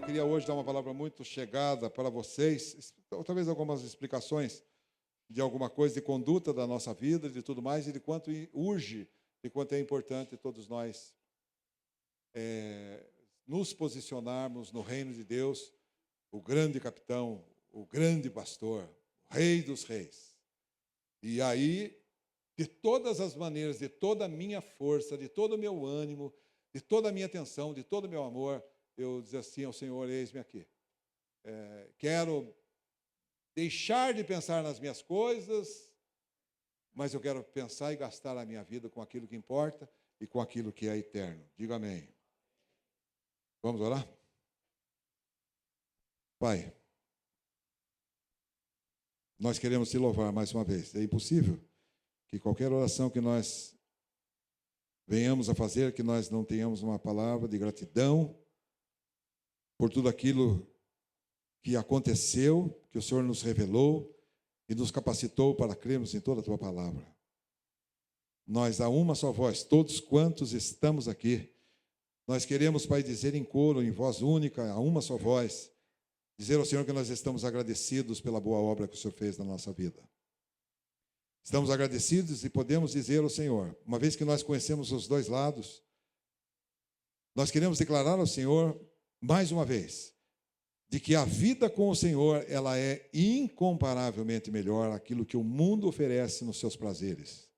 queria hoje dar uma palavra muito chegada para vocês, talvez algumas explicações de alguma coisa de conduta da nossa vida, de tudo mais, e de quanto urge, de quanto é importante todos nós nos posicionarmos no reino de Deus, o grande capitão, o grande pastor, o rei dos reis. E aí, de todas as maneiras, de toda a minha força, de todo o meu ânimo, de toda a minha atenção, de todo o meu amor, eu dizer assim ao Senhor: eis-me aqui. Quero deixar de pensar nas minhas coisas, mas eu quero pensar e gastar a minha vida com aquilo que importa e com aquilo que é eterno. Diga amém. Vamos orar? Pai, nós queremos te louvar mais uma vez. É impossível que qualquer oração que nós venhamos a fazer, que nós não tenhamos uma palavra de gratidão por tudo aquilo que aconteceu, que o Senhor nos revelou e nos capacitou para crermos em toda a tua palavra. Nós, a uma só voz, todos quantos estamos aqui, nós queremos, Pai, dizer em coro, em voz única, a uma só voz, dizer ao Senhor que nós estamos agradecidos pela boa obra que o Senhor fez na nossa vida. Estamos agradecidos e podemos dizer ao Senhor, uma vez que nós conhecemos os dois lados, nós queremos declarar ao Senhor, mais uma vez, de que a vida com o Senhor, ela é incomparavelmente melhor aquilo que o mundo oferece nos seus prazeres.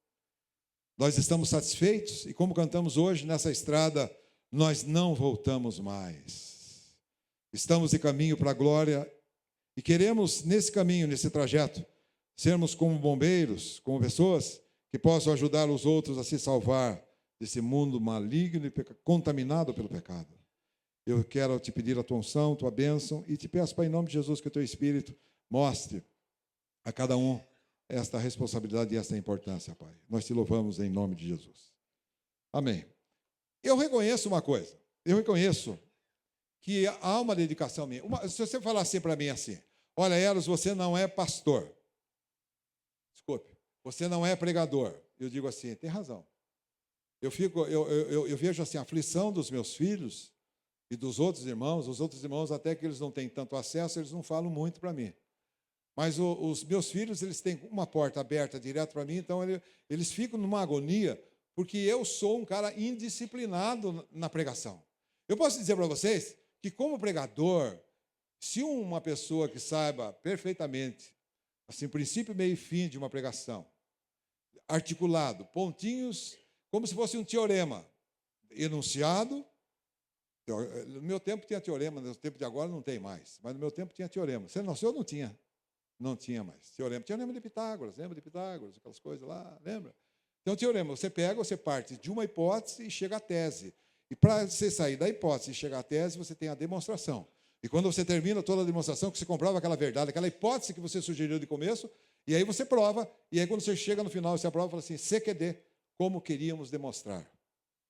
Nós estamos satisfeitos e, como cantamos hoje, nessa estrada, nós não voltamos mais. Estamos de caminho para a glória e queremos, nesse caminho, nesse trajeto, sermos como bombeiros, como pessoas que possam ajudar os outros a se salvar desse mundo maligno e contaminado pelo pecado. Eu quero te pedir a tua unção, tua bênção, e te peço, Pai, em nome de Jesus, que o teu Espírito mostre a cada um esta responsabilidade e esta importância, Pai. Nós te louvamos em nome de Jesus. Amém. Eu reconheço uma coisa, eu reconheço que há uma dedicação minha. Se você falar assim para mim assim: olha, Eros, você não é pastor. Desculpe, você não é pregador. Eu digo assim: tem razão. Eu vejo assim a aflição dos meus filhos e dos outros irmãos. Os outros irmãos, até que eles não têm tanto acesso, eles não falam muito para mim. Mas os meus filhos, eles têm uma porta aberta direto para mim, então eles ficam numa agonia, porque eu sou um cara indisciplinado na pregação. Eu posso dizer para vocês que, como pregador, se uma pessoa que saiba perfeitamente, assim, princípio, meio e fim de uma pregação, articulado, pontinhos, como se fosse um teorema, enunciado. No meu tempo tinha teorema, no tempo de agora não tem mais, mas no meu tempo tinha teorema. Você nasceu, não tinha. Não tinha mais teorema de Pitágoras, lembra de Pitágoras, aquelas coisas lá, lembra? Então, teorema, você parte de uma hipótese e chega à tese. E para você sair da hipótese e chegar à tese, você tem a demonstração. E quando você termina toda a demonstração, que você comprova aquela verdade, aquela hipótese que você sugeriu de começo, e aí você prova, e aí quando você chega no final, você aprova e fala assim: CQD, como queríamos demonstrar.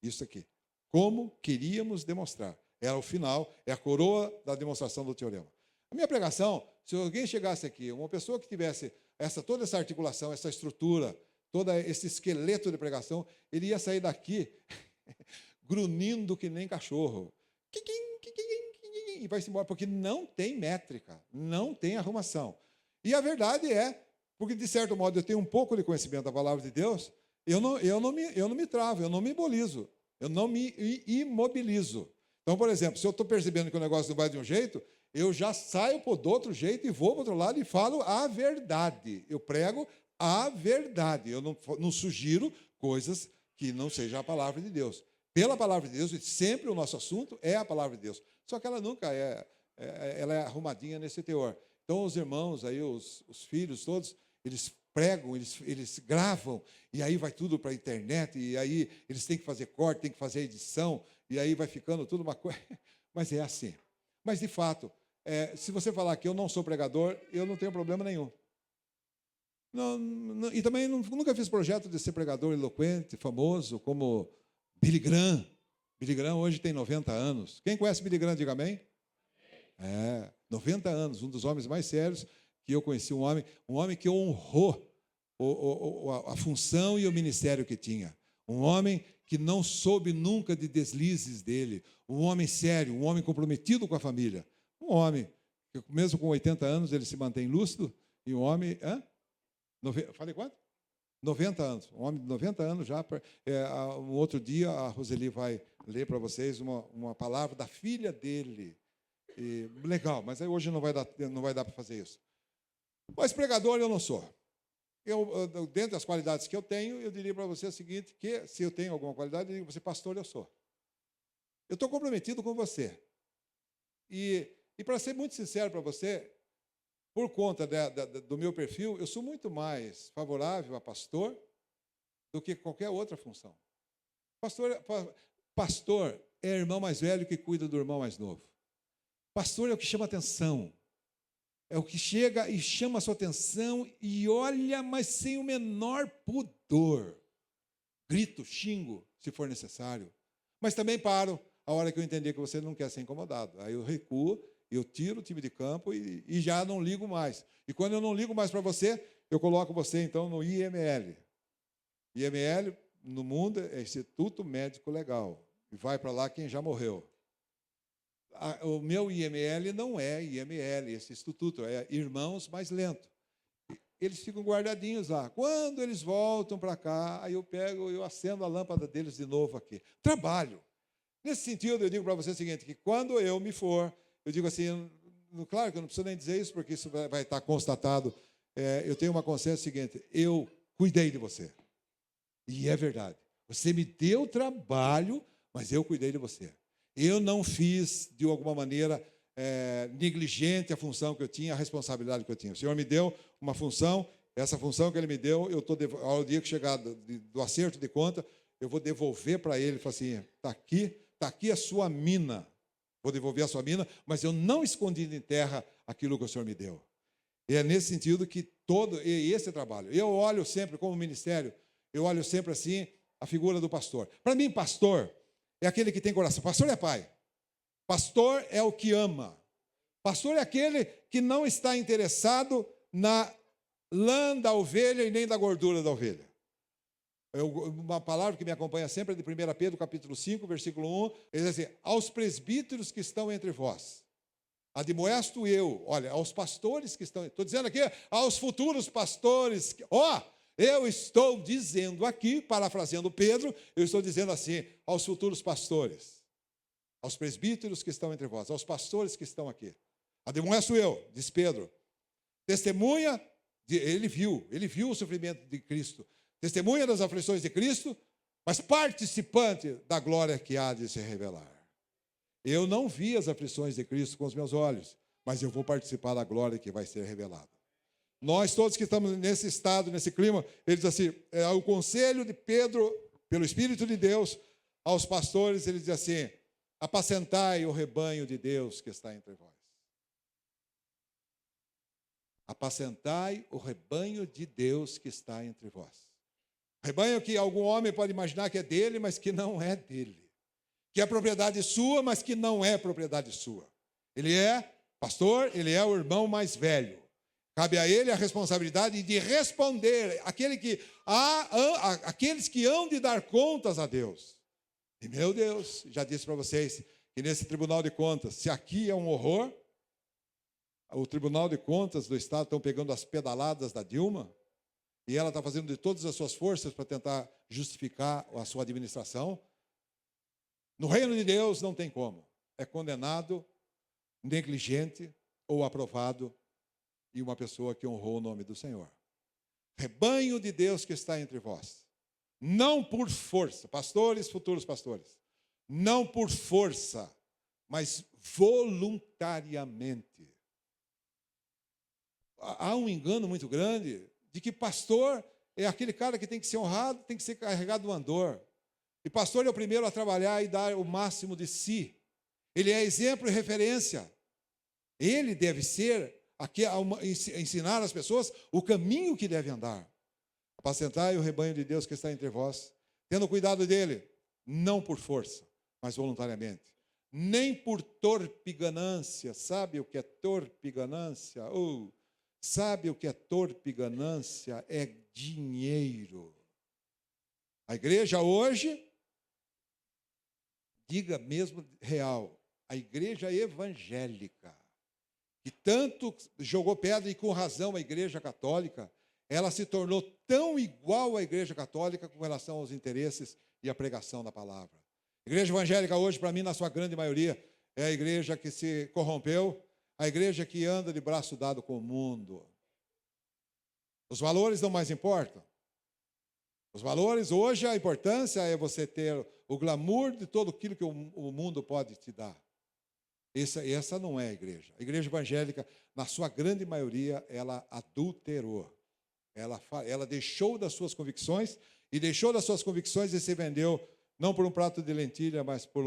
Isso aqui. Como queríamos demonstrar. Era o final, é a coroa da demonstração do teorema. A minha pregação, se alguém chegasse aqui, uma pessoa que tivesse toda essa articulação, essa estrutura, todo esse esqueleto de pregação, ele ia sair daqui grunhindo que nem cachorro. E vai-se embora, porque não tem métrica, não tem arrumação. E a verdade é, porque de certo modo eu tenho um pouco de conhecimento da palavra de Deus, eu não me travo, eu não me imobilizo, eu não me imobilizo. Então, por exemplo, se eu estou percebendo que o negócio não vai de um jeito, eu já saio do outro jeito e vou para o outro lado e falo a verdade. Eu prego a verdade. Eu não sugiro coisas que não sejam a palavra de Deus. Pela palavra de Deus, e sempre o nosso assunto é a palavra de Deus. Só que ela nunca ela é arrumadinha nesse teor. Então, os irmãos, aí, os filhos todos, eles pregam, eles gravam, e aí vai tudo para a internet, e aí eles têm que fazer corte, têm que fazer edição, e aí vai ficando tudo uma coisa. Mas é assim. Mas, de fato, se você falar que eu não sou pregador, eu não tenho problema nenhum. E também nunca fiz projeto de ser pregador eloquente, famoso, como Billy Graham. Billy Graham hoje tem 90 anos. Quem conhece Billy Graham, diga amém? 90 anos, um dos homens mais sérios que eu conheci, um homem que honrou a função e o ministério que tinha. Um homem que não soube nunca de deslizes dele, um homem sério, um homem comprometido com a família, um homem que mesmo com 80 anos ele se mantém lúcido, e um homem... Falei quanto? 90 anos, um homem de 90 anos já. Um outro dia a Roseli vai ler para vocês uma palavra da filha dele. Legal, mas aí hoje não vai dar para fazer isso. Mas pregador eu não sou. Dentro das qualidades que eu tenho, eu diria para você o seguinte, que se eu tenho alguma qualidade, eu digo para você, pastor, eu sou. Eu estou comprometido com você. E para ser muito sincero para você, por conta do meu perfil, eu sou muito mais favorável a pastor do que qualquer outra função. Pastor é irmão mais velho que cuida do irmão mais novo. Pastor é o que chama atenção. É o que chega e chama a sua atenção e olha, mas sem o menor pudor. Grito, xingo, se for necessário. Mas também paro a hora que eu entender que você não quer ser incomodado. Aí eu recuo, eu tiro o time de campo e já não ligo mais. E quando eu não ligo mais para você, eu coloco você, então, no IML. IML, no mundo, é Instituto Médico Legal. E vai para lá quem já morreu. O meu IML não é IML, esse instituto, é Irmãos Mais Lento. Eles ficam guardadinhos lá. Quando eles voltam para cá, aí eu acendo a lâmpada deles de novo aqui. Trabalho. Nesse sentido, eu digo para você o seguinte, que quando eu me for, eu digo assim, claro que eu não preciso nem dizer isso, porque isso vai estar constatado. Eu tenho uma consciência seguinte, eu cuidei de você. E é verdade. Você me deu trabalho, mas eu cuidei de você. Eu não fiz, de alguma maneira, negligente a função que eu tinha, a responsabilidade que eu tinha. O Senhor me deu uma função, essa função que Ele me deu, ao dia que chegar do acerto de conta, eu vou devolver para Ele, falar assim, está aqui a sua mina. Vou devolver a sua mina, mas eu não escondi em terra aquilo que o Senhor me deu. E é nesse sentido que esse trabalho. Eu olho sempre, como ministério, eu olho sempre assim, a figura do pastor. Para mim, pastor é aquele que tem coração. Pastor é pai. Pastor é o que ama. Pastor é aquele que não está interessado na lã da ovelha e nem da gordura da ovelha. Uma palavra que me acompanha sempre é de 1 Pedro, capítulo 5, versículo 1. Ele diz assim, aos presbíteros que estão entre vós, admoesto eu, olha, aos pastores que estão... Estou dizendo aqui, aos futuros pastores... Eu estou dizendo aqui, parafraseando Pedro, eu estou dizendo assim, aos futuros pastores, aos presbíteros que estão entre vós, aos pastores que estão aqui. Admoesto eu, diz Pedro, testemunha, ele viu o sofrimento de Cristo, testemunha das aflições de Cristo, mas participante da glória que há de se revelar. Eu não vi as aflições de Cristo com os meus olhos, mas eu vou participar da glória que vai ser revelada. Nós todos que estamos nesse estado, nesse clima, ele diz assim, o conselho de Pedro, pelo Espírito de Deus, aos pastores, ele diz assim, apacentai o rebanho de Deus que está entre vós. Apacentai o rebanho de Deus que está entre vós. Rebanho que algum homem pode imaginar que é dele, mas que não é dele. Que é propriedade sua, mas que não é propriedade sua. Ele é pastor, ele é o irmão mais velho. Cabe a ele a responsabilidade de responder aqueles que hão de dar contas a Deus. E, meu Deus, já disse para vocês que nesse Tribunal de Contas, se aqui é um horror, o Tribunal de Contas do Estado estão pegando as pedaladas da Dilma e ela está fazendo de todas as suas forças para tentar justificar a sua administração. No reino de Deus não tem como. É condenado, negligente ou aprovado e uma pessoa que honrou o nome do Senhor. Rebanho de Deus que está entre vós. Não por força, pastores, futuros pastores. Não por força, mas voluntariamente. Há um engano muito grande de que pastor é aquele cara que tem que ser honrado, tem que ser carregado do andor. E pastor é o primeiro a trabalhar e dar o máximo de si. Ele é exemplo e referência. Ele deve ser ensinar às pessoas o caminho que deve andar. Apacentai o rebanho de Deus que está entre vós, tendo cuidado dele, não por força, mas voluntariamente. Nem por torpe ganância. Sabe o que é torpe ganância? Sabe o que é torpe ganância? É dinheiro. A igreja hoje diga mesmo real, a igreja evangélica, que tanto jogou pedra e com razão a igreja católica, ela se tornou tão igual à igreja católica com relação aos interesses e à pregação da palavra. A igreja evangélica hoje, para mim, na sua grande maioria, é a igreja que se corrompeu, a igreja que anda de braço dado com o mundo. Os valores não mais importam. Os valores, hoje, a importância é você ter o glamour de todo aquilo que o mundo pode te dar. Essa não é a igreja. A igreja evangélica, na sua grande maioria, ela adulterou. Ela deixou das suas convicções, e deixou das suas convicções e se vendeu, não por um prato de lentilha, mas por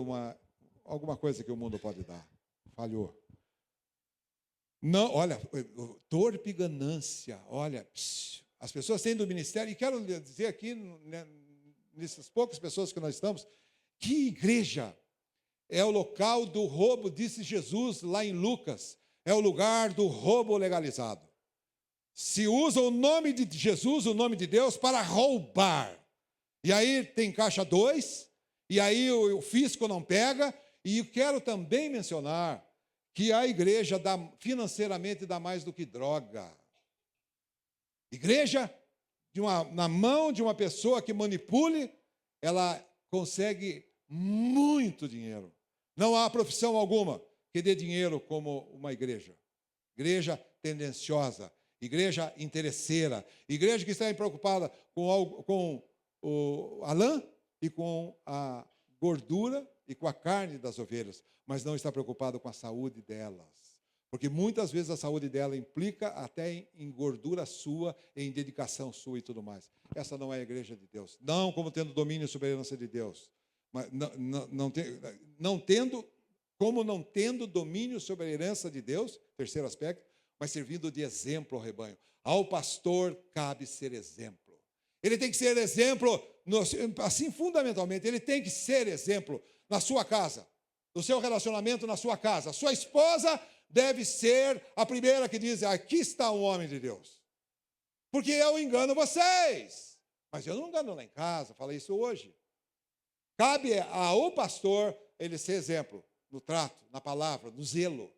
alguma coisa que o mundo pode dar. Falhou. Não, olha, torpe ganância, olha, as pessoas têm do ministério, e quero dizer aqui, nessas poucas pessoas que nós estamos, que igreja é o local do roubo, disse Jesus lá em Lucas, é o lugar do roubo legalizado. Se usa o nome de Jesus, o nome de Deus, para roubar. E aí tem caixa 2, e aí o fisco não pega, e quero também mencionar que a igreja financeiramente dá mais do que droga. Igreja, na mão de uma pessoa que manipule, ela consegue muito dinheiro. Não há profissão alguma que dê dinheiro como uma igreja. Igreja tendenciosa, igreja interesseira, igreja que está preocupada com a lã e com a gordura e com a carne das ovelhas, mas não está preocupado com a saúde delas. Porque muitas vezes a saúde dela implica até em gordura sua, em dedicação sua e tudo mais. Essa não é a igreja de Deus. Não como tendo domínio sobre a herança de Deus. Mas não tendo domínio sobre a herança de Deus, terceiro aspecto, mas servindo de exemplo ao rebanho. Ao pastor cabe ser exemplo. Ele tem que ser exemplo, assim fundamentalmente, ele tem que ser exemplo na sua casa, no seu relacionamento na sua casa. Sua esposa deve ser a primeira que diz, aqui está um homem de Deus. Porque eu engano vocês, mas eu não engano lá em casa, falei isso hoje. Cabe ao pastor ele ser exemplo no trato, na palavra, no zelo,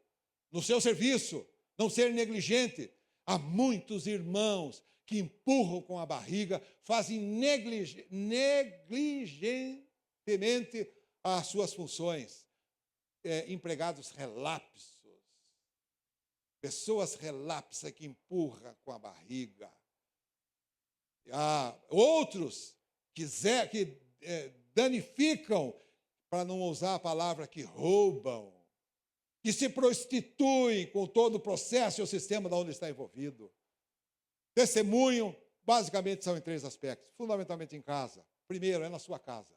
no seu serviço, não ser negligente. Há muitos irmãos que empurram com a barriga, fazem negligentemente as suas funções. Empregados relapsos, pessoas relapsas que empurram com a barriga. Há outros que danificam, para não usar a palavra, que roubam, que se prostituem com todo o processo e o sistema de onde está envolvido. Testemunho, basicamente, são em 3 aspectos, fundamentalmente em casa. Primeiro, é na sua casa.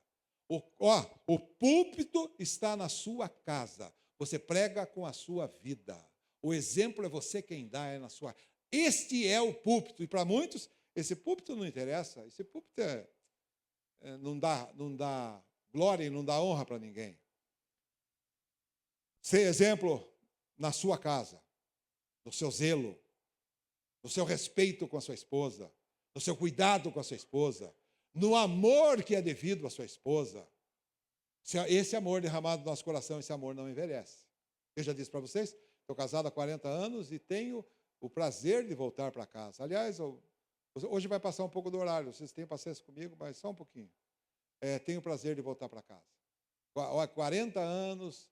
O púlpito está na sua casa. Você prega com a sua vida. O exemplo é você quem dá, é na sua. Este é o púlpito. E para muitos, esse púlpito não interessa. Esse púlpito não dá glória e não dá honra para ninguém. Ser exemplo na sua casa, no seu zelo, no seu respeito com a sua esposa, no seu cuidado com a sua esposa, no amor que é devido à sua esposa. Esse amor derramado no nosso coração, esse amor não envelhece. Eu já disse para vocês, estou casado há 40 anos e tenho o prazer de voltar para casa. Aliás, hoje vai passar um pouco do horário, vocês têm paciência comigo, mas só um pouquinho. Tenho o prazer de voltar para casa. Há 40 anos,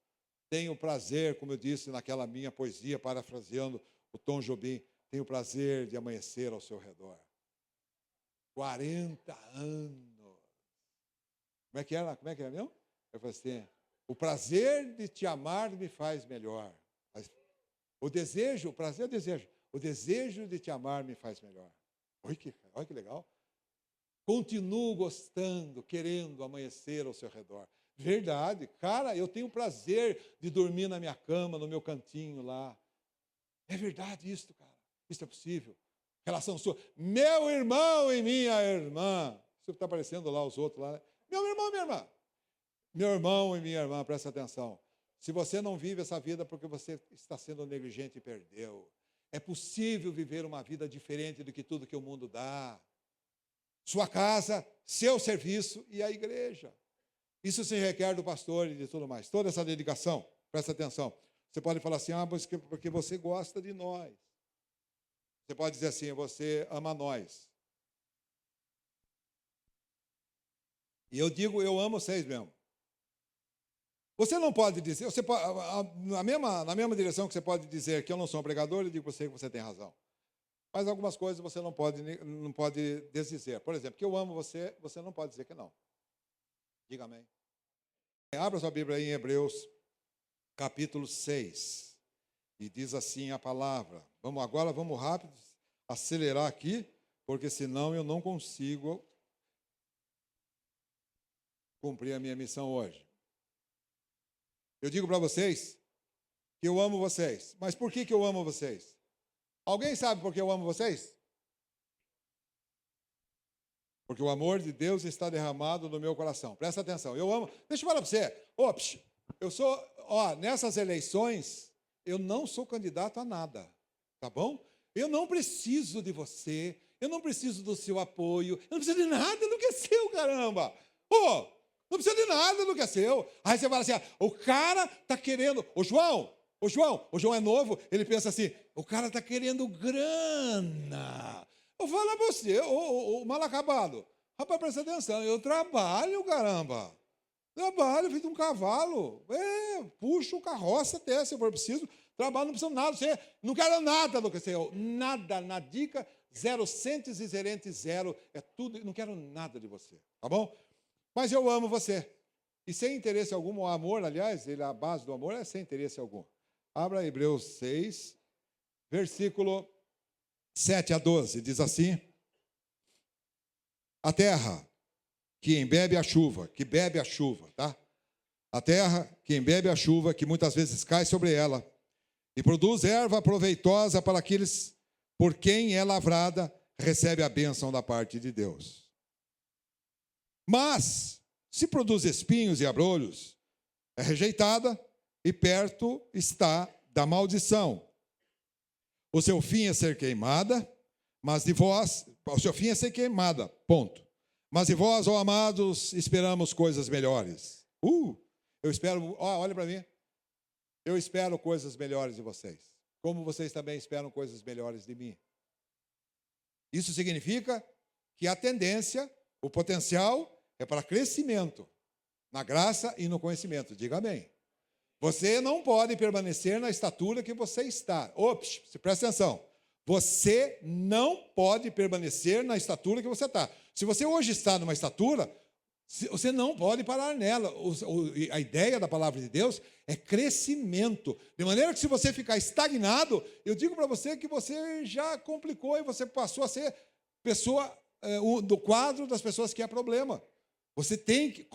tenho o prazer, como eu disse naquela minha poesia, parafraseando o Tom Jobim, tenho o prazer de amanhecer ao seu redor. 40 anos. Como é que era mesmo? Eu falei assim, o prazer de te amar me faz melhor. O desejo, o prazer é o desejo. O desejo de te amar me faz melhor. Olha que legal. Continuo gostando, querendo amanhecer ao seu redor. Verdade, cara, eu tenho prazer de dormir na minha cama, no meu cantinho lá. É verdade isso, cara. Isso é possível. Relação sua. Meu irmão e minha irmã. Isso está aparecendo lá, os outros lá. Né? Meu irmão e minha irmã. Meu irmão e minha irmã, presta atenção. Se você não vive essa vida porque você está sendo negligente e perdeu. É possível viver uma vida diferente do que tudo que o mundo dá. Sua casa, seu serviço e a igreja. Isso se requer do pastor e de tudo mais. Toda essa dedicação, presta atenção. Você pode falar assim, porque você gosta de nós. Você pode dizer assim, você ama nós. E eu digo, eu amo vocês mesmo. Você não pode dizer, você pode, na mesma direção que você pode dizer que eu não sou um pregador, eu digo para você que você tem razão. Mas algumas coisas você não pode desdizer. Por exemplo, que eu amo você, você não pode dizer que não. Diga amém. Abra sua Bíblia aí em Hebreus, capítulo 6. E diz assim a palavra. Vamos rápido, acelerar aqui, porque senão eu não consigo cumprir a minha missão hoje. Eu digo para vocês que eu amo vocês. Mas por que eu amo vocês? Alguém sabe por que eu amo vocês? Porque o amor de Deus está derramado no meu coração. Presta atenção. Eu amo. Deixa eu falar para você. Nessas eleições, eu não sou candidato a nada. Tá bom? Eu não preciso de você. Eu não preciso do seu apoio. Eu não preciso de nada do que é seu, caramba. Não precisa de nada do que é seu. Aí você fala assim, o cara está querendo... O João é novo, ele pensa assim, o cara está querendo grana. Eu falo para você, o mal acabado. Rapaz, presta atenção, eu trabalho, caramba. Trabalho, feito um cavalo. Puxo carroça até, se for preciso. Trabalho, não preciso nada. Você não quero nada do que é seu. Nada, nadica, 0 centes e zerente, zero. É tudo, não quero nada de você. Tá bom? Mas eu amo você. E sem interesse algum, o amor, aliás, a base do amor é sem interesse algum. Abra Hebreus 6, versículo 7 a 12. Diz assim: a terra que embebe a chuva, tá? A terra que embebe a chuva, que muitas vezes cai sobre ela, e produz erva proveitosa para aqueles por quem é lavrada, recebe a bênção da parte de Deus. Mas, se produz espinhos e abrolhos, é rejeitada e perto está da maldição. O seu fim é ser queimada, mas de vós... O seu fim é ser queimada, ponto. Mas de vós, ó amados, esperamos coisas melhores. Eu espero... olha para mim. Eu espero coisas melhores de vocês. Como vocês também esperam coisas melhores de mim. Isso significa que a tendência, o potencial... é para crescimento, na graça e no conhecimento. Diga amém. Você não pode permanecer na estatura que você está. Presta atenção. Você não pode permanecer na estatura que você está. Se você hoje está numa estatura, você não pode parar nela. A ideia da palavra de Deus é crescimento. De maneira que se você ficar estagnado, eu digo para você que você já complicou e você passou a ser pessoa do quadro das pessoas que é problema. Você tem que,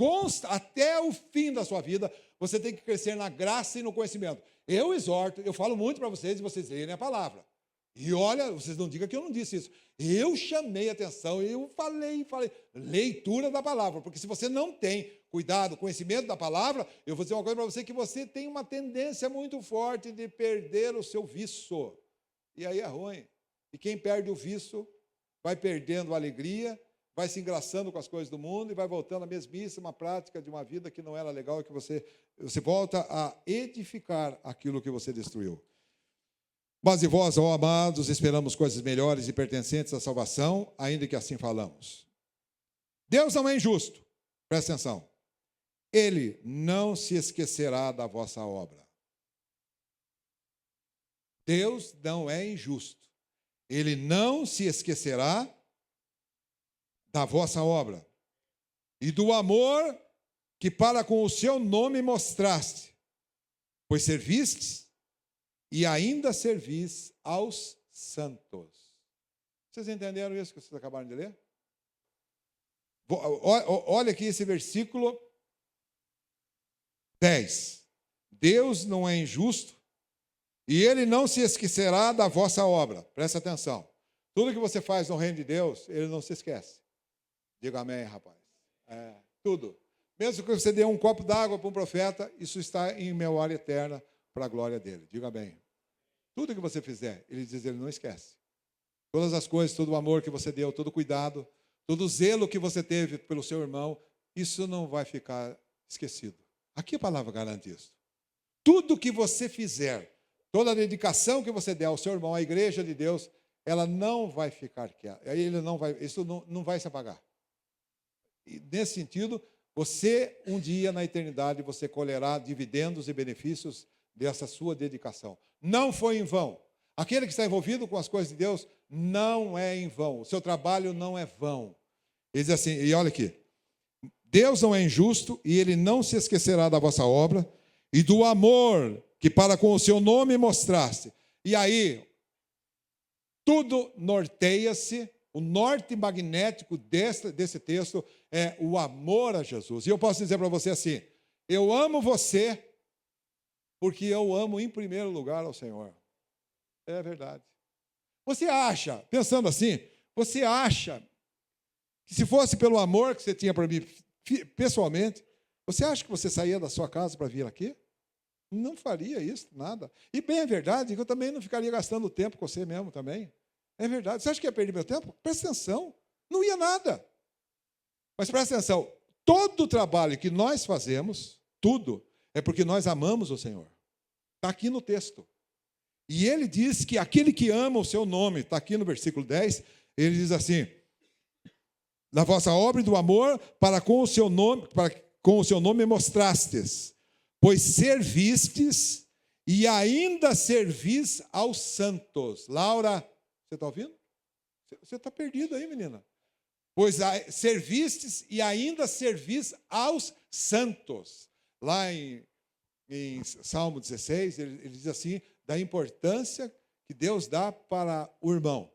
até o fim da sua vida, você tem que crescer na graça e no conhecimento. Eu exorto, eu falo muito para vocês e vocês lerem a palavra. E olha, vocês não digam que eu não disse isso. Eu chamei a atenção, eu falei, leitura da palavra. Porque se você não tem cuidado, conhecimento da palavra, eu vou dizer uma coisa para você, que você tem uma tendência muito forte de perder o seu vício. E aí é ruim. E quem perde o vício vai perdendo a alegria, vai se engraçando com as coisas do mundo e vai voltando à mesmíssima prática de uma vida que não era legal, que você volta a edificar aquilo que você destruiu. Mas de vós, ó amados, esperamos coisas melhores e pertencentes à salvação, ainda que assim falamos. Deus não é injusto, presta atenção. Ele não se esquecerá da vossa obra. Deus não é injusto. Ele não se esquecerá da vossa obra e do amor que para com o seu nome mostraste, pois servistes e ainda servis aos santos. Vocês entenderam isso que vocês acabaram de ler? Olha aqui esse versículo 10. Deus não é injusto e Ele não se esquecerá da vossa obra. Presta atenção. Tudo que você faz no reino de Deus, Ele não se esquece. Diga amém, rapaz. Tudo. Mesmo que você dê um copo d'água para um profeta, isso está em memória eterna para a glória dele. Diga amém. Tudo que você fizer, ele diz, ele não esquece. Todas as coisas, todo o amor que você deu, todo o cuidado, todo o zelo que você teve pelo seu irmão, isso não vai ficar esquecido. Aqui a palavra garante isso. Tudo que você fizer, toda a dedicação que você der ao seu irmão, à igreja de Deus, ela não vai ficar quieta. Isso não vai se apagar. E nesse sentido, você, um dia na eternidade, você colherá dividendos e benefícios dessa sua dedicação. Não foi em vão. Aquele que está envolvido com as coisas de Deus não é em vão. O seu trabalho não é vão. Ele diz assim, e olha aqui. Deus não é injusto e Ele não se esquecerá da vossa obra e do amor que para com o seu nome mostraste. E aí, tudo norteia-se, o norte magnético desse texto é o amor a Jesus. E eu posso dizer para você assim, eu amo você porque eu amo em primeiro lugar ao Senhor. É verdade. Você acha, pensando assim, você acha que se fosse pelo amor que você tinha para mim pessoalmente, você acha que você saía da sua casa para vir aqui? Não faria isso, nada. E bem é verdade que eu também não ficaria gastando tempo com você mesmo também. É verdade. Você acha que ia perder meu tempo? Presta atenção. Não ia nada. Mas presta atenção. Todo o trabalho que nós fazemos, tudo, é porque nós amamos o Senhor. Está aqui no texto. E ele diz que aquele que ama o seu nome, está aqui no versículo 10, ele diz assim, da vossa obra e do amor para com o seu nome mostrastes, pois servistes e ainda servis aos santos. Laura, você está ouvindo? Você está perdido aí, menina. Pois servistes e ainda servis aos santos. Lá em Salmo 16, ele diz assim, da importância que Deus dá para o irmão,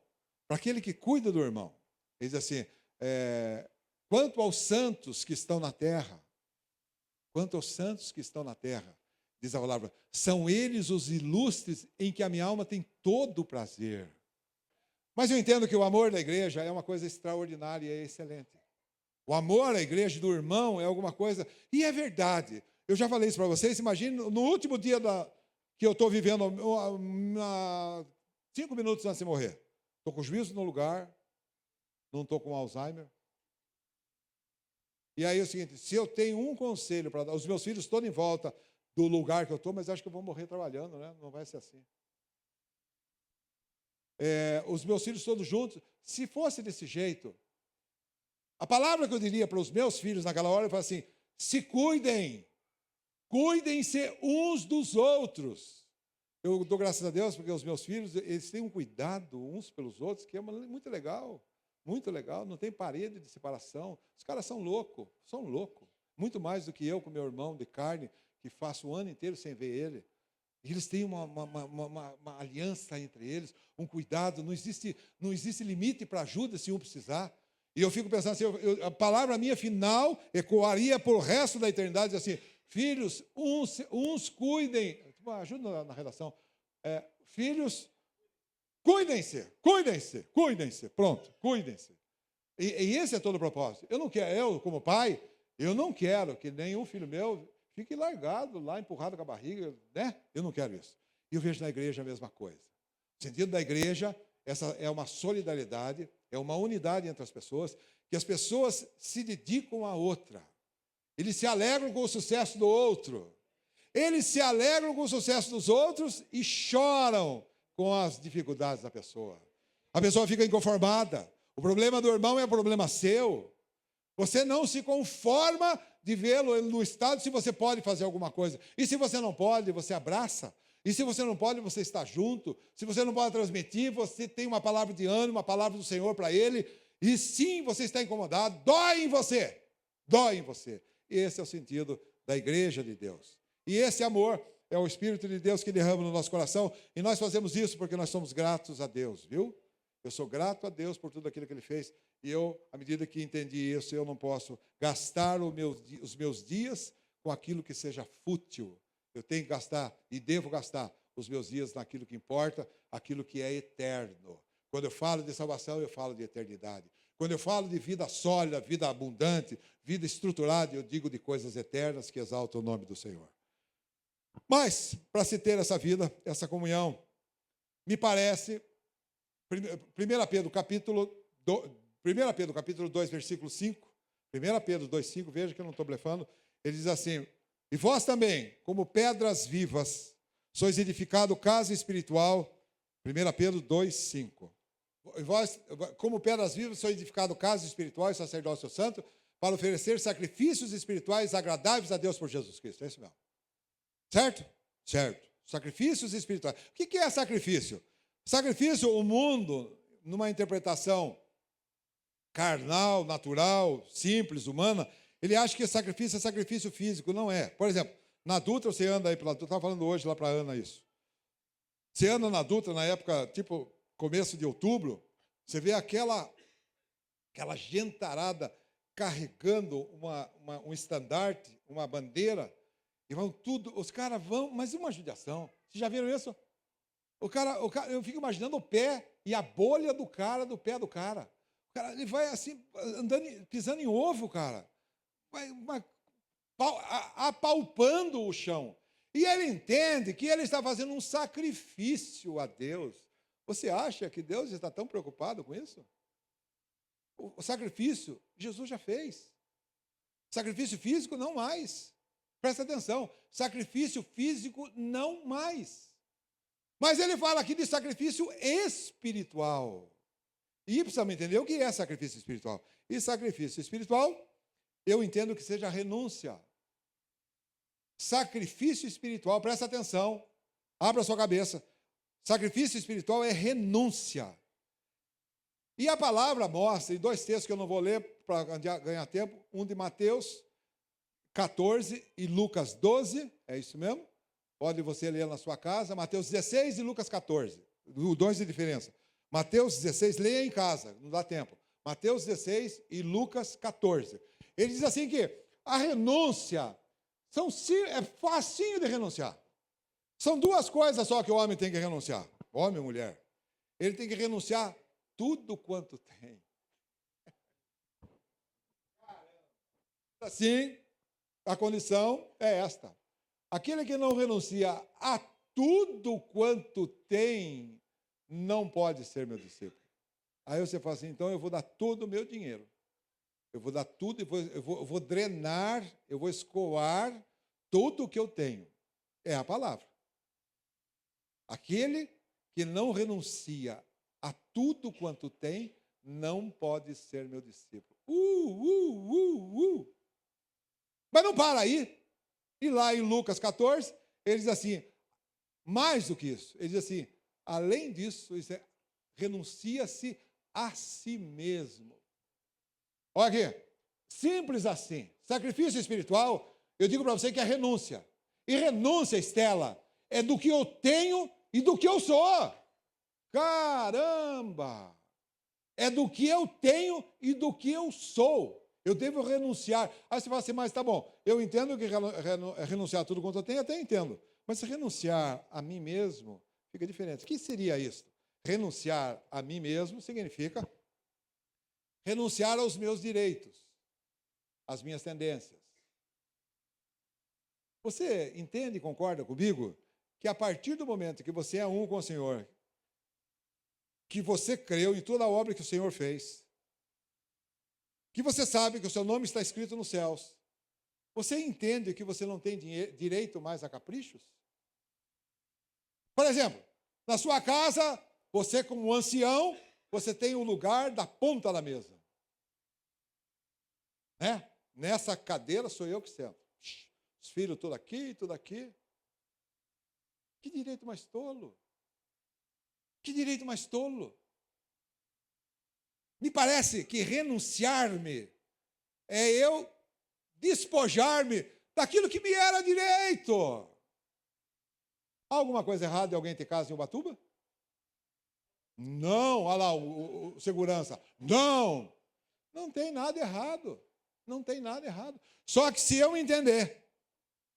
para aquele que cuida do irmão. Ele diz assim, quanto aos santos que estão na terra, diz a palavra, são eles os ilustres em que a minha alma tem todo o prazer. Mas eu entendo que o amor da igreja é uma coisa extraordinária e é excelente. O amor à igreja do irmão é alguma coisa, e é verdade. Eu já falei isso para vocês, imagine no último dia que eu estou vivendo, 5 minutos antes de morrer. Estou com o juízo no lugar, não estou com Alzheimer. E aí é o seguinte, se eu tenho um conselho para dar, os meus filhos todos em volta do lugar que eu estou, mas acho que eu vou morrer trabalhando, né? Não vai ser assim. Os meus filhos todos juntos, se fosse desse jeito, a palavra que eu diria para os meus filhos naquela hora, eu falo assim, se cuidem, cuidem-se uns dos outros. Eu dou graças a Deus porque os meus filhos, eles têm um cuidado uns pelos outros, que é muito legal, não tem parede de separação. Os caras são loucos, muito mais do que eu com meu irmão de carne, que faço o ano inteiro sem ver ele. Eles têm uma aliança entre eles, um cuidado, não existe limite para ajuda se um precisar. E eu fico pensando assim, a palavra minha final ecoaria por o resto da eternidade, assim, filhos, uns cuidem, ajuda na redação, filhos, cuidem-se, pronto, cuidem-se. E esse é todo o propósito. Eu como pai, eu não quero que nenhum filho meu fique largado lá, empurrado com a barriga, né? Eu não quero isso. E eu vejo na igreja a mesma coisa. O sentido da igreja, essa é uma solidariedade, é uma unidade entre as pessoas, que as pessoas se dedicam à outra. Eles se alegram com o sucesso do outro. Eles se alegram com o sucesso dos outros e choram com as dificuldades da pessoa. A pessoa fica inconformada. O problema do irmão é problema seu. Você não se conforma de vê-lo no estado se você pode fazer alguma coisa. E se você não pode, você abraça. E se você não pode, você está junto. Se você não pode transmitir, você tem uma palavra de ânimo, uma palavra do Senhor para ele. E sim, você está incomodado, dói em você. E esse é o sentido da igreja de Deus. E esse amor é o Espírito de Deus que derrama no nosso coração. E nós fazemos isso porque nós somos gratos a Deus, viu? Eu sou grato a Deus por tudo aquilo que Ele fez. E eu, à medida que entendi isso, eu não posso gastar os meus dias com aquilo que seja fútil. Eu tenho que gastar e devo gastar os meus dias naquilo que importa, aquilo que é eterno. Quando eu falo de salvação, eu falo de eternidade. Quando eu falo de vida sólida, vida abundante, vida estruturada, eu digo de coisas eternas que exaltam o nome do Senhor. Mas, para se ter essa vida, essa comunhão, me parece, 1 Pedro capítulo 2, versículo 5, 1 Pedro 2,5, veja que eu não estou blefando, Ele diz assim: e vós também, como pedras vivas, sois edificado casa espiritual. 1 Pedro 2:5. E vós, como pedras vivas, sois edificado casa espiritual e sacerdócio santo, para oferecer sacrifícios espirituais agradáveis a Deus por Jesus Cristo. É isso mesmo. Certo? Certo. Sacrifícios espirituais. O que é sacrifício? Sacrifício, o mundo, numa interpretação carnal, natural, simples, humana, ele acha que sacrifício é sacrifício físico. Não é. Por exemplo, na Dutra, você anda aí pela Dutra, estava falando hoje lá para a Ana isso. Você anda na Dutra, na época, tipo, começo de outubro, você vê aquela gentarada carregando um estandarte, uma bandeira, e vão tudo, os caras vão, mas uma judiação. Vocês já viram isso? O cara, eu fico imaginando o pé e a bolha do pé do cara. O cara, ele vai assim, andando, pisando em ovo, cara. Vai apalpando o chão. E ele entende que ele está fazendo um sacrifício a Deus. Você acha que Deus está tão preocupado com isso? O sacrifício, Jesus já fez. Sacrifício físico, não mais. Presta atenção. Sacrifício físico, não mais. Mas ele fala aqui de sacrifício espiritual. E precisamos entender o que é sacrifício espiritual. E sacrifício espiritual, eu entendo que seja renúncia. Sacrifício espiritual, presta atenção, abra a sua cabeça. Sacrifício espiritual é renúncia. E a palavra mostra, em dois textos que eu não vou ler para ganhar tempo, um de Mateus 14 e Lucas 12, é isso mesmo? Pode você ler na sua casa, Mateus 16 e Lucas 14, dois de diferença. Mateus 16, leia em casa, não dá tempo. Mateus 16 e Lucas 14. Ele diz assim que a renúncia é facinho de renunciar. São duas coisas só que o homem tem que renunciar. Homem ou mulher. Ele tem que renunciar tudo quanto tem. Assim, a condição é esta. Aquele que não renuncia a tudo quanto tem, não pode ser meu discípulo. Aí você fala assim, então eu vou dar todo o meu dinheiro. Eu vou dar tudo, eu vou drenar, eu vou escoar tudo o que eu tenho. É a palavra. Aquele que não renuncia a tudo quanto tem, não pode ser meu discípulo. Mas não para aí. E lá em Lucas 14, ele diz assim, mais do que isso, ele diz assim, além disso, renuncia-se a si mesmo. Olha aqui, simples assim. Sacrifício espiritual, eu digo para você que é renúncia. E renúncia, Estela, é do que eu tenho e do que eu sou. Caramba! É do que eu tenho e do que eu sou. Eu devo renunciar. Aí você fala assim, mas tá bom, eu entendo que renunciar a tudo quanto eu tenho, até entendo. Mas se renunciar a mim mesmo, fica diferente. O que seria isso? Renunciar a mim mesmo significa renunciar aos meus direitos, às minhas tendências. Você entende e concorda comigo que a partir do momento que você é um com o Senhor, que você creu em toda a obra que o Senhor fez, que você sabe que o seu nome está escrito nos céus, você entende que você não tem direito mais a caprichos? Por exemplo, na sua casa, você como ancião, você tem o lugar da ponta da mesa. Né? Nessa cadeira sou eu que sento. Os filhos tudo aqui, tudo aqui. Que direito mais tolo? Que direito mais tolo? Me parece que renunciar-me é eu despojar-me daquilo que me era direito. Há alguma coisa errada em alguém ter casa em Ubatuba? Não, olha lá o segurança. Não, não tem nada errado. Não tem nada errado. Só que se eu entender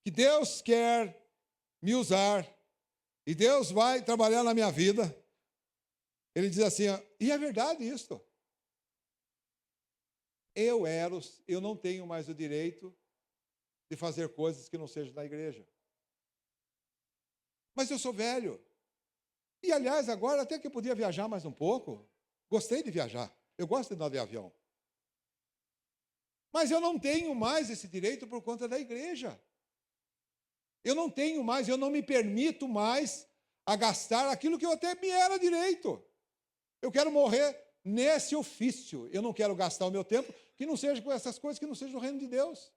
que Deus quer me usar e Deus vai trabalhar na minha vida, ele diz assim, e é verdade isso. Eu não tenho mais o direito de fazer coisas que não sejam da igreja. Mas eu sou velho. E, aliás, agora até que eu podia viajar mais um pouco. Gostei de viajar. Eu gosto de andar de avião. Mas eu não tenho mais esse direito por conta da igreja. Eu não tenho mais, eu não me permito mais a gastar aquilo que eu até me era direito. Eu quero morrer nesse ofício. Eu não quero gastar o meu tempo que não seja com essas coisas, que não seja do reino de Deus.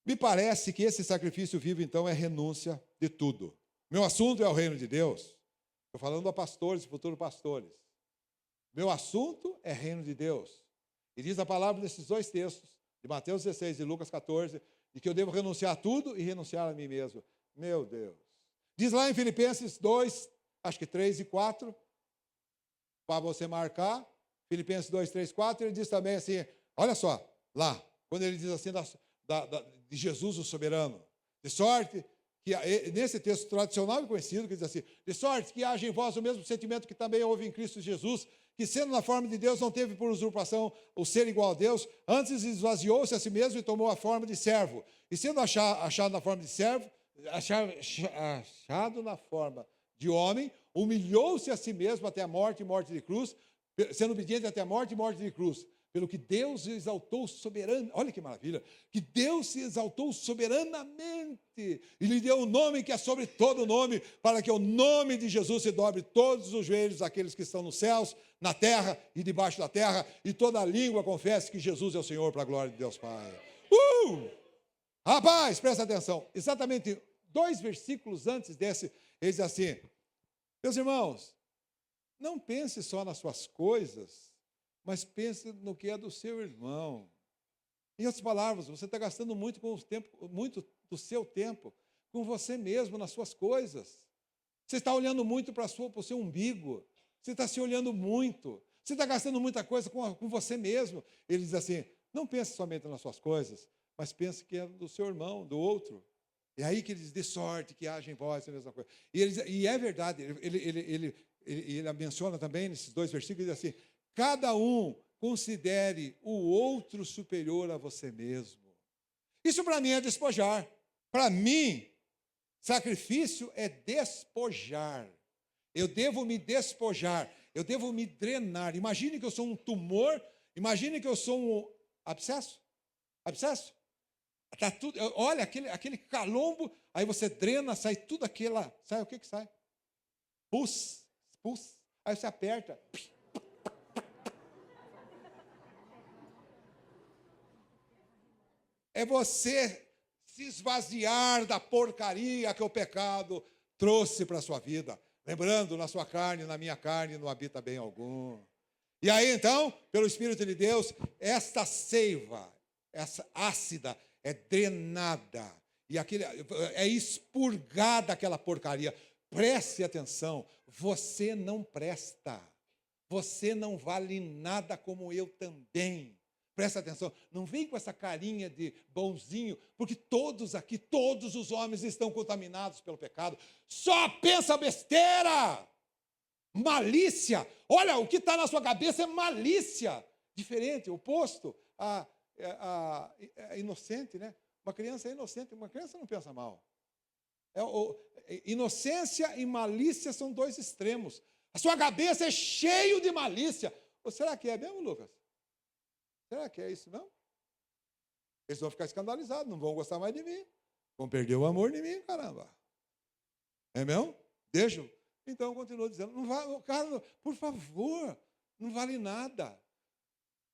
Me parece que esse sacrifício vivo, então, é renúncia de tudo. Meu assunto é o reino de Deus. Estou falando a pastores e futuros pastores. Meu assunto é reino de Deus. E diz a palavra nesses dois textos, de Mateus 16 e Lucas 14, de que eu devo renunciar a tudo e renunciar a mim mesmo. Meu Deus. Diz lá em Filipenses 2, acho que 3 e 4, para você marcar, Filipenses 2, 3, 4, ele diz também assim, olha só, lá, quando ele diz assim, de Jesus o soberano, de sorte que, nesse texto tradicional e conhecido, que diz assim, de sorte que haja em vós o mesmo sentimento que também houve em Cristo Jesus, que sendo na forma de Deus, não teve por usurpação o ser igual a Deus, antes esvaziou-se a si mesmo e tomou a forma de servo. E sendo achado na forma de servo, achado na forma de homem, humilhou-se a si mesmo até a morte e morte de cruz, sendo obediente até a morte e morte de cruz. Pelo que Deus exaltou soberanamente, olha que maravilha, que Deus se exaltou soberanamente e lhe deu um nome que é sobre todo nome, para que o nome de Jesus se dobre todos os joelhos daqueles que estão nos céus, na terra e debaixo da terra, e toda língua confesse que Jesus é o Senhor, para a glória de Deus Pai. Rapaz, presta atenção, exatamente 2 versículos antes desse, ele diz assim, meus irmãos, não pense só nas suas coisas, mas pense no que é do seu irmão. Em outras palavras, você está gastando muito do seu tempo com você mesmo, nas suas coisas. Você está olhando muito para o seu umbigo. Você está se olhando muito. Você está gastando muita coisa com você mesmo. Ele diz assim, não pense somente nas suas coisas, mas pense que é do seu irmão, do outro. É aí que ele diz, de sorte que haja em vós a mesma coisa. E é verdade, ele menciona também, nesses 2 versículos, ele diz assim, cada um considere o outro superior a você mesmo. Isso para mim é despojar. Para mim, sacrifício é despojar. Eu devo me despojar. Eu devo me drenar. Imagine que eu sou um tumor. Imagine que eu sou um abscesso. Abscesso? Tá tudo, olha, aquele calombo. Aí você drena, sai tudo aquela. Sai o que sai? Pus. Aí você aperta. É você se esvaziar da porcaria que o pecado trouxe para a sua vida. Lembrando, na sua carne, na minha carne, não habita bem algum. E aí, então, pelo Espírito de Deus, esta seiva, essa ácida, é drenada. E é expurgada aquela porcaria. Preste atenção, você não presta. Você não vale nada como eu também. Presta atenção, não vem com essa carinha de bonzinho, porque todos aqui, todos os homens estão contaminados pelo pecado. Só pensa besteira, malícia. Olha, o que está na sua cabeça é malícia. Diferente, oposto a inocente, né? Uma criança é inocente, uma criança não pensa mal. Inocência e malícia são 2 extremos. A sua cabeça é cheio de malícia. Ou será que é mesmo, Lucas? Será que é isso, não? Eles vão ficar escandalizados, não vão gostar mais de mim. Vão perder o amor de mim, caramba. É mesmo? Deixa. Então, continua dizendo, não vale, cara, por favor, não vale nada.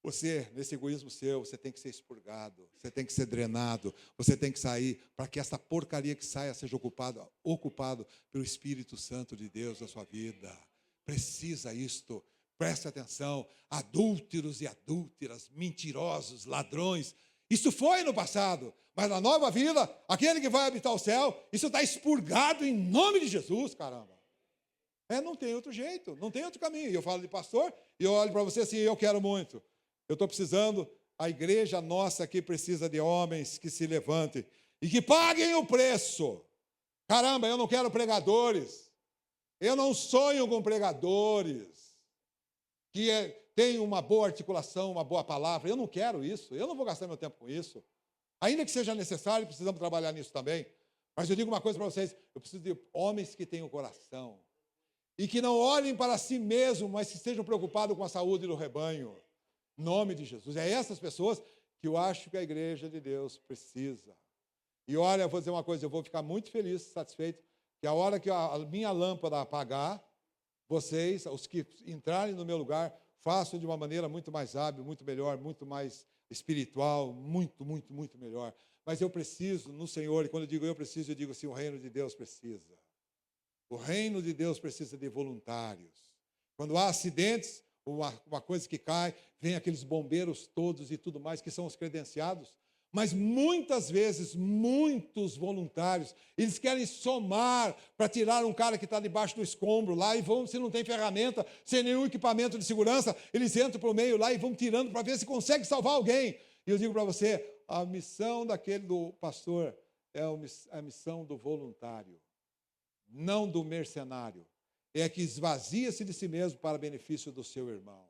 Você, nesse egoísmo seu, você tem que ser expurgado, você tem que ser drenado, você tem que sair para que essa porcaria que saia seja ocupado pelo Espírito Santo de Deus na sua vida. Precisa isto. Preste atenção, adúlteros e adúlteras, mentirosos, ladrões. Isso foi no passado, mas na nova vida, aquele que vai habitar o céu, isso está expurgado em nome de Jesus, caramba. Não tem outro jeito, não tem outro caminho. E eu falo de pastor, e eu olho para você assim, eu quero muito. Eu estou precisando, a igreja nossa aqui precisa de homens que se levantem e que paguem o preço. Caramba, eu não quero pregadores. Eu não sonho com pregadores que tenham uma boa articulação, uma boa palavra. Eu não quero isso, eu não vou gastar meu tempo com isso. Ainda que seja necessário, precisamos trabalhar nisso também. Mas eu digo uma coisa para vocês, eu preciso de homens que tenham coração e que não olhem para si mesmos, mas que estejam preocupados com a saúde do rebanho. Em nome de Jesus. É essas pessoas que eu acho que a igreja de Deus precisa. E olha, eu vou dizer uma coisa, eu vou ficar muito feliz, satisfeito, que a hora que a minha lâmpada apagar, vocês, os que entrarem no meu lugar, façam de uma maneira muito mais hábil, muito melhor, muito mais espiritual, muito, muito, muito melhor. Mas eu preciso no Senhor, e quando eu digo eu preciso, eu digo assim, o reino de Deus precisa. O reino de Deus precisa de voluntários. Quando há acidentes, uma coisa que cai, vem aqueles bombeiros todos e tudo mais, que são os credenciados. Mas muitas vezes, muitos voluntários, eles querem somar para tirar um cara que está debaixo do escombro lá e vão, se não tem ferramenta, sem nenhum equipamento de segurança, eles entram para o meio lá e vão tirando para ver se consegue salvar alguém. E eu digo para você, a missão do pastor é a missão do voluntário, não do mercenário. É que esvazia-se de si mesmo para benefício do seu irmão.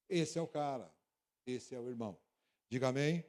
Esse é o cara, esse é o irmão. Diga amém.